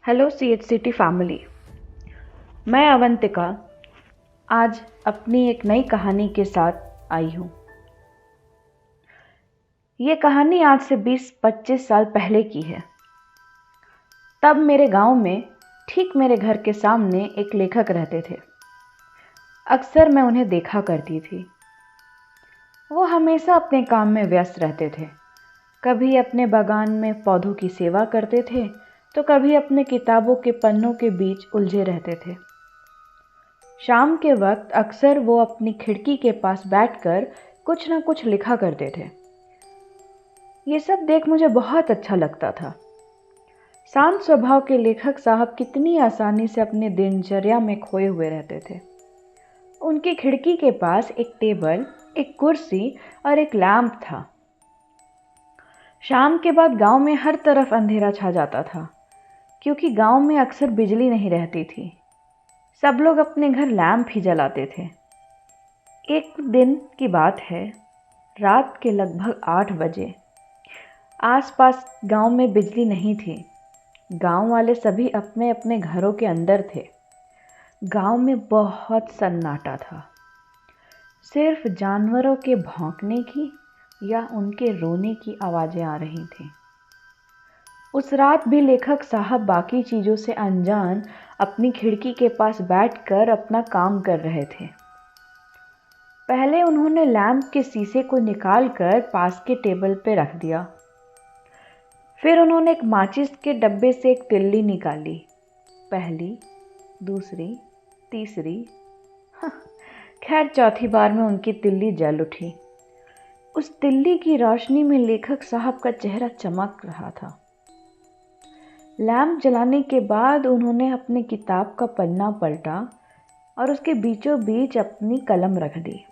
Hello CHCT family. मैं अवंतिका आज अपनी एक नई कहानी के साथ आई हूँ। ये कहानी आज से 20-25 साल पहले की है। तब मेरे गांव में ठीक मेरे घर के सामने एक लेखक रहते थे। अक्सर मैं उन्हें देखा करती थी। वो हमेशा अपने काम में व्यस्त रहते थे। कभी अपने बागान में पौधों की सेवा करते थे तो कभी अपने किताबों के पन्नों के बीच उलझे रहते थे। शाम के वक्त अक्सर वो अपनी खिड़की के पास बैठकर कुछ ना कुछ लिखा करते थे। ये सब देख मुझे बहुत अच्छा लगता था। शांत स्वभाव के लेखक साहब कितनी आसानी से अपने दिनचर्या में खोए हुए रहते थे। उनकी खिड़की के पास एक टेबल, एक कुर्सी और एक लैंप था। शाम के बाद गांव में हर तरफ अंधेरा छा जाता था, क्योंकि गांव में अक्सर बिजली नहीं रहती थी। सब लोग अपने घर लैंप ही जलाते थे। एक दिन की बात है, रात के लगभग 8 बजे। आसपास गांव में बिजली नहीं थी। गांव वाले सभी अपने अपने घरों के अंदर थे। गांव में बहुत सन्नाटा था। सिर्फ जानवरों के भौंकने की या उनके रोने की आवाज़ें आ रही थीं। उस रात भी लेखक साहब बाकी चीज़ों से अनजान अपनी खिड़की के पास बैठकर अपना काम कर रहे थे। पहले उन्होंने लैंप के शीशे को निकालकर पास के टेबल पर रख दिया। फिर उन्होंने एक माचिस के डब्बे से एक तिल्ली निकाली। पहली, दूसरी, तीसरी, खैर चौथी बार में उनकी तिल्ली जल उठी। उस तिल्ली की रोशनी में लेखक साहब का चेहरा चमक रहा था। लैंप जलाने के बाद उन्होंने अपनी किताब का पन्ना पलटा और उसके बीचों बीच अपनी कलम रख दी।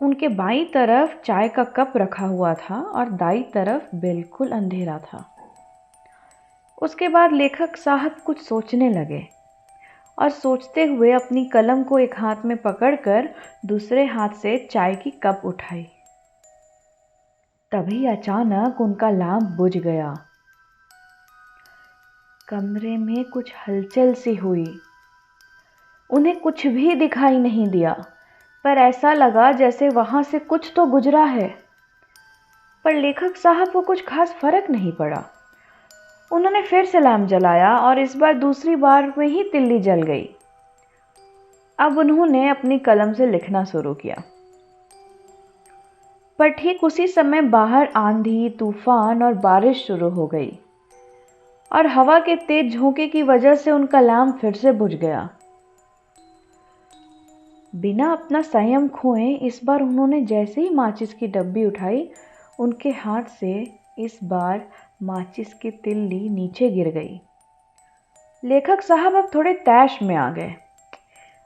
उनके बाईं तरफ चाय का कप रखा हुआ था और दाईं तरफ बिल्कुल अंधेरा था। उसके बाद लेखक साहब कुछ सोचने लगे और सोचते हुए अपनी कलम को एक हाथ में पकड़कर दूसरे हाथ से चाय की कप उठाई। तभी अचानक उनका लैंप बुझ गया। कमरे में कुछ हलचल सी हुई। उन्हें कुछ भी दिखाई नहीं दिया, पर ऐसा लगा जैसे वहां से कुछ तो गुजरा है। पर लेखक साहब को कुछ खास फर्क नहीं पड़ा। उन्होंने फिर से लैंप जलाया और इस बार दूसरी बार में ही तिल्ली जल गई। अब उन्होंने अपनी कलम से लिखना शुरू किया। पर ठीक उसी समय बाहर आंधी, तूफान और बारिश शुरू हो गई और हवा के तेज झोंके की वजह से उनका लैंप फिर से बुझ गया। बिना अपना संयम खोए इस बार उन्होंने जैसे ही माचिस की डब्बी उठाई, उनके हाथ से इस बार माचिस की तिल्ली नीचे गिर गई। लेखक साहब अब थोड़े तैश में आ गए।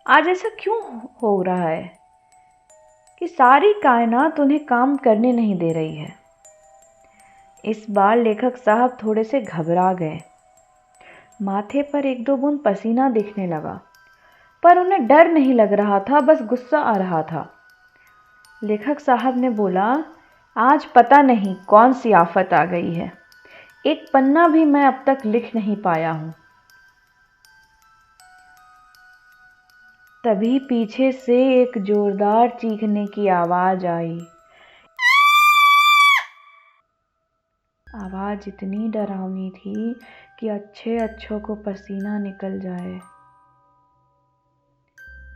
आज ऐसा क्यों हो रहा है कि सारी कायनात उन्हें काम करने नहीं दे रही है। इस बार लेखक साहब थोड़े से घबरा गए। माथे पर 1-2 बूंद पसीना दिखने लगा, पर उन्हें डर नहीं लग रहा था, बस गुस्सा आ रहा था। लेखक साहब ने बोला, आज पता नहीं कौन सी आफत आ गई है। एक पन्ना भी मैं अब तक लिख नहीं पाया हूं। तभी पीछे से एक जोरदार चीखने की आवाज आई। आवाज इतनी डरावनी थी कि अच्छों को पसीना निकल जाए।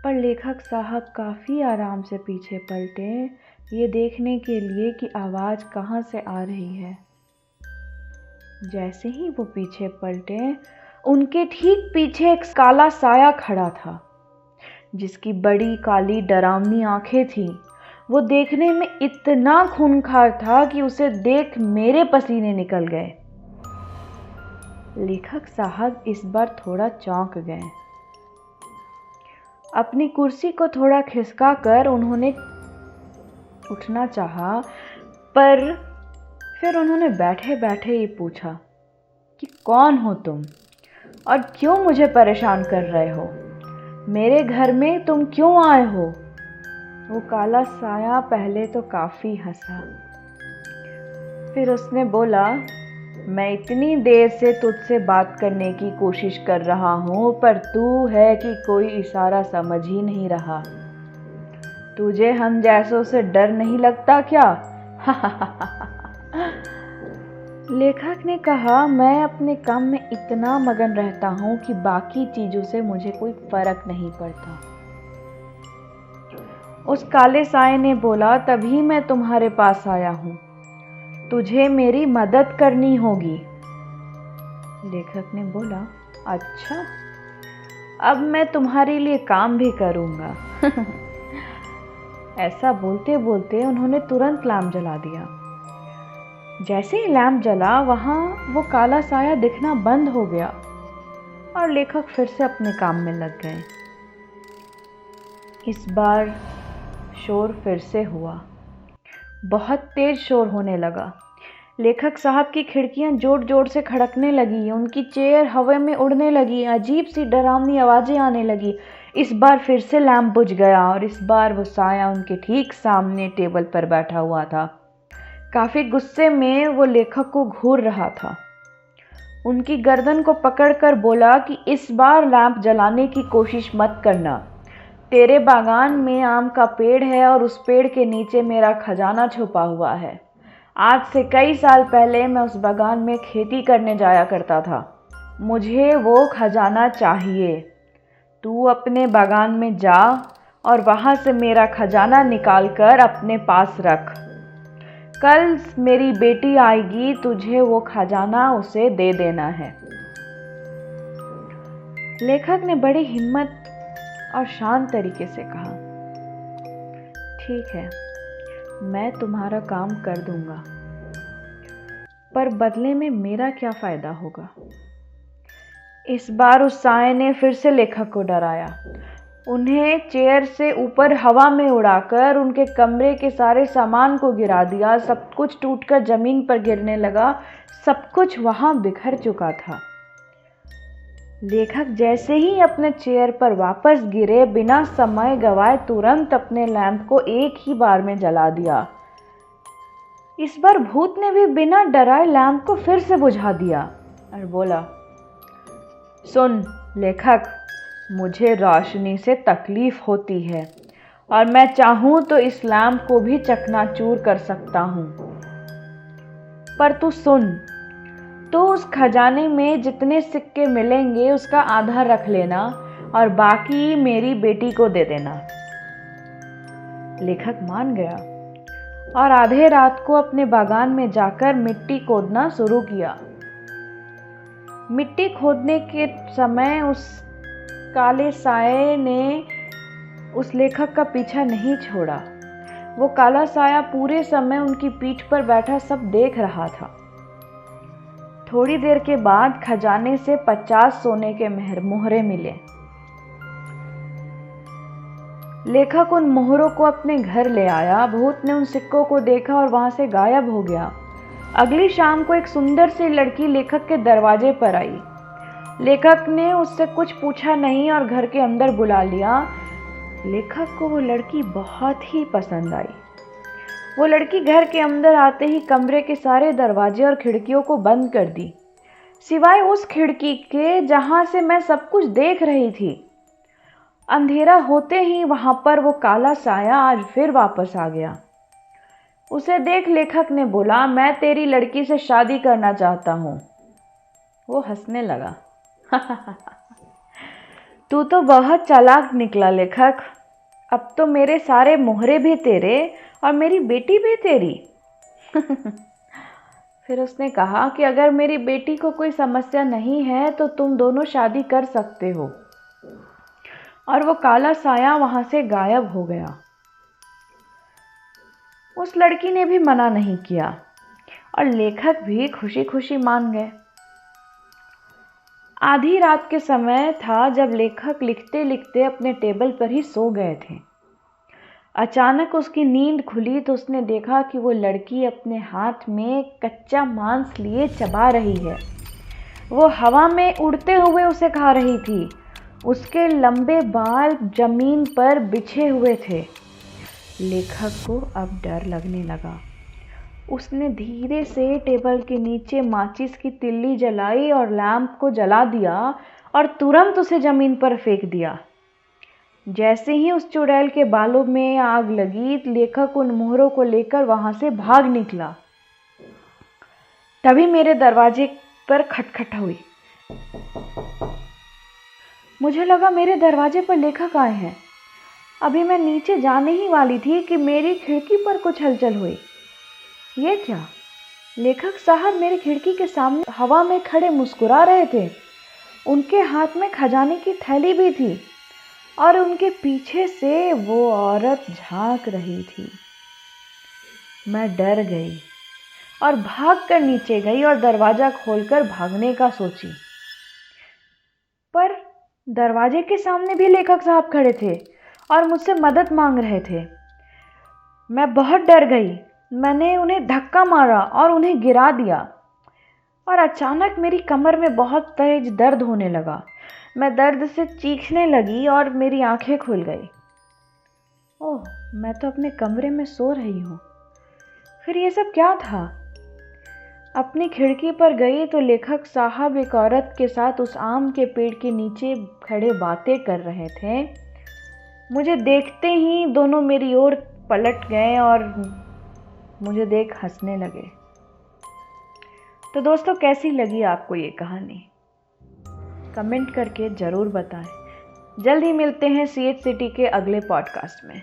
पर लेखक साहब काफी आराम से पीछे पलटे, ये देखने के लिए कि आवाज कहां से आ रही है। जैसे ही वो पीछे पलटे, उनके ठीक पीछे एक काला साया खड़ा था, जिसकी बड़ी काली डरावनी आंखें थीं। वो देखने में इतना खूंखार था कि उसे देख मेरे पसीने निकल गए। लेखक साहब इस बार थोड़ा चौंक गए। अपनी कुर्सी को थोड़ा खिसका कर उन्होंने उठना चाहा, पर फिर उन्होंने बैठे बैठे ये पूछा कि कौन हो तुम और क्यों मुझे परेशान कर रहे हो? मेरे घर में तुम क्यों आए हो? वो काला साया पहले तो काफी हंसा, फिर उसने बोला, मैं इतनी देर से तुझसे बात करने की कोशिश कर रहा हूँ, पर तू है कि कोई इशारा समझ ही नहीं रहा। तुझे हम जैसों से डर नहीं लगता क्या? लेखक ने कहा, मैं अपने काम में इतना मगन रहता हूँ कि बाकी चीज़ों से मुझे कोई फर्क नहीं पड़ता। उस काले साए ने बोला, तभी मैं तुम्हारे पास आया हूँ, तुझे मेरी मदद करनी होगी। लेखक ने बोला, अच्छा, अब मैं तुम्हारे लिए काम भी करूँगा। ऐसा बोलते बोलते उन्होंने तुरंत लैंप जला दिया। जैसे ही लैंप जला, वहाँ वो काला साया दिखना बंद हो गया और लेखक फिर से अपने काम में लग गए। इस बार शोर फिर से हुआ, बहुत तेज शोर होने लगा। लेखक साहब की खिड़कियां जोर जोर से खड़कने लगी, उनकी चेयर हवा में उड़ने लगी, अजीब सी डरावनी आवाज़ें आने लगी। इस बार फिर से लैंप बुझ गया और इस बार वो साया उनके ठीक सामने टेबल पर बैठा हुआ था। काफ़ी गुस्से में वो लेखक को घूर रहा था। उनकी गर्दन को पकड़कर बोला कि इस बार लैंप जलाने की कोशिश मत करना। तेरे बागान में आम का पेड़ है और उस पेड़ के नीचे मेरा खजाना छुपा हुआ है। आज से कई साल पहले मैं उस बागान में खेती करने जाया करता था। मुझे वो खजाना चाहिए। तू अपने बागान में जा और वहाँ से मेरा खजाना निकाल कर अपने पास रख। कल मेरी बेटी आएगी, तुझे वो खजाना उसे दे देना है। लेखक ने बड़ी हिम्मत और शांत तरीके से कहा, ठीक है, मैं तुम्हारा काम कर दूंगा, पर बदले में मेरा क्या फायदा होगा? इस बार उस साए ने फिर से लेखक को डराया। उन्हें चेयर से ऊपर हवा में उड़ाकर उनके कमरे के सारे सामान को गिरा दिया। सब कुछ टूटकर जमीन पर गिरने लगा। सब कुछ वहां बिखर चुका था। लेखक जैसे ही अपने चेयर पर वापस गिरे, बिना समय गवाए तुरंत अपने लैंप को एक ही बार में जला दिया। इस बार भूत ने भी बिना डराए लैंप को फिर से बुझा दिया और बोला, सुन लेखक, मुझे रोशनी से तकलीफ होती है और मैं चाहूं तो इस लैंप को भी चकनाचूर कर सकता हूं, पर तू सुन, तो उस खजाने में जितने सिक्के मिलेंगे उसका आधा रख लेना और बाकी मेरी बेटी को दे देना। लेखक मान गया और आधे रात को अपने बागान में जाकर मिट्टी खोदना शुरू किया। मिट्टी खोदने के समय उस काले साये ने उस लेखक का पीछा नहीं छोड़ा। वो काला साया पूरे समय उनकी पीठ पर बैठा सब देख रहा था। थोड़ी देर के बाद खजाने से 50 सोने के मोहरे मिले। लेखक उन मोहरों को अपने घर ले आया। भूत ने उन सिक्कों को देखा और वहां से गायब हो गया। अगली शाम को एक सुंदर सी लड़की लेखक के दरवाजे पर आई। लेखक ने उससे कुछ पूछा नहीं और घर के अंदर बुला लिया। लेखक को वो लड़की बहुत ही पसंद आई। वो लड़की घर के अंदर आते ही कमरे के सारे दरवाजे और खिड़कियों को बंद कर दी, सिवाय उस खिड़की के जहां से मैं सब कुछ देख रही थी। अंधेरा होते ही वहां पर वो काला साया आज फिर वापस आ गया। उसे देख लेखक ने बोला, मैं तेरी लड़की से शादी करना चाहता हूँ। वो हंसने लगा। तू तो बहुत चालाक निकला लेखक, अब तो मेरे सारे मोहरे भी तेरे और मेरी बेटी भी तेरी। फिर उसने कहा कि अगर मेरी बेटी को कोई समस्या नहीं है तो तुम दोनों शादी कर सकते हो। और वो काला साया वहां से गायब हो गया। उस लड़की ने भी मना नहीं किया और लेखक भी खुशी खुशी मान गए। आधी रात के समय था जब लेखक लिखते लिखते अपने टेबल पर ही सो गए थे। अचानक उसकी नींद खुली तो उसने देखा कि वो लड़की अपने हाथ में कच्चा मांस लिए चबा रही है। वो हवा में उड़ते हुए उसे खा रही थी। उसके लंबे बाल जमीन पर बिछे हुए थे। लेखक को अब डर लगने लगा। उसने धीरे से टेबल के नीचे माचिस की तिल्ली जलाई और लैंप को जला दिया और तुरंत उसे ज़मीन पर फेंक दिया। जैसे ही उस चुड़ैल के बालों में आग लगी, लेखक उन मोहरों को लेकर वहां से भाग निकला। तभी मेरे दरवाजे पर खटखट हुई। मुझे लगा मेरे दरवाजे पर लेखक आए हैं। अभी मैं नीचे जाने ही वाली थी कि मेरी खिड़की पर कुछ हलचल हुई। ये क्या? लेखक साहब मेरी खिड़की के सामने हवा में खड़े मुस्कुरा रहे थे। उनके हाथ में खजाने की थैली भी थी और उनके पीछे से वो औरत झांक रही थी। मैं डर गई और भागकर नीचे गई और दरवाजा खोलकर भागने का सोची, पर दरवाजे के सामने भी लेखक साहब खड़े थे और मुझसे मदद मांग रहे थे। मैं बहुत डर गई। मैंने उन्हें धक्का मारा और उन्हें गिरा दिया और अचानक मेरी कमर में बहुत तेज दर्द होने लगा। मैं दर्द से चीखने लगी और मेरी आंखें खुल गई। ओह, मैं तो अपने कमरे में सो रही हूँ। फिर ये सब क्या था? अपनी खिड़की पर गई तो लेखक साहब एक औरत के साथ उस आम के पेड़ के नीचे खड़े बातें कर रहे थे। मुझे देखते ही दोनों मेरी ओर पलट गए और मुझे देख हंसने लगे। तो दोस्तों, कैसी लगी आपको ये कहानी? कमेंट करके ज़रूर बताएं। जल्द ही मिलते हैं CH सिटी के अगले पॉडकास्ट में।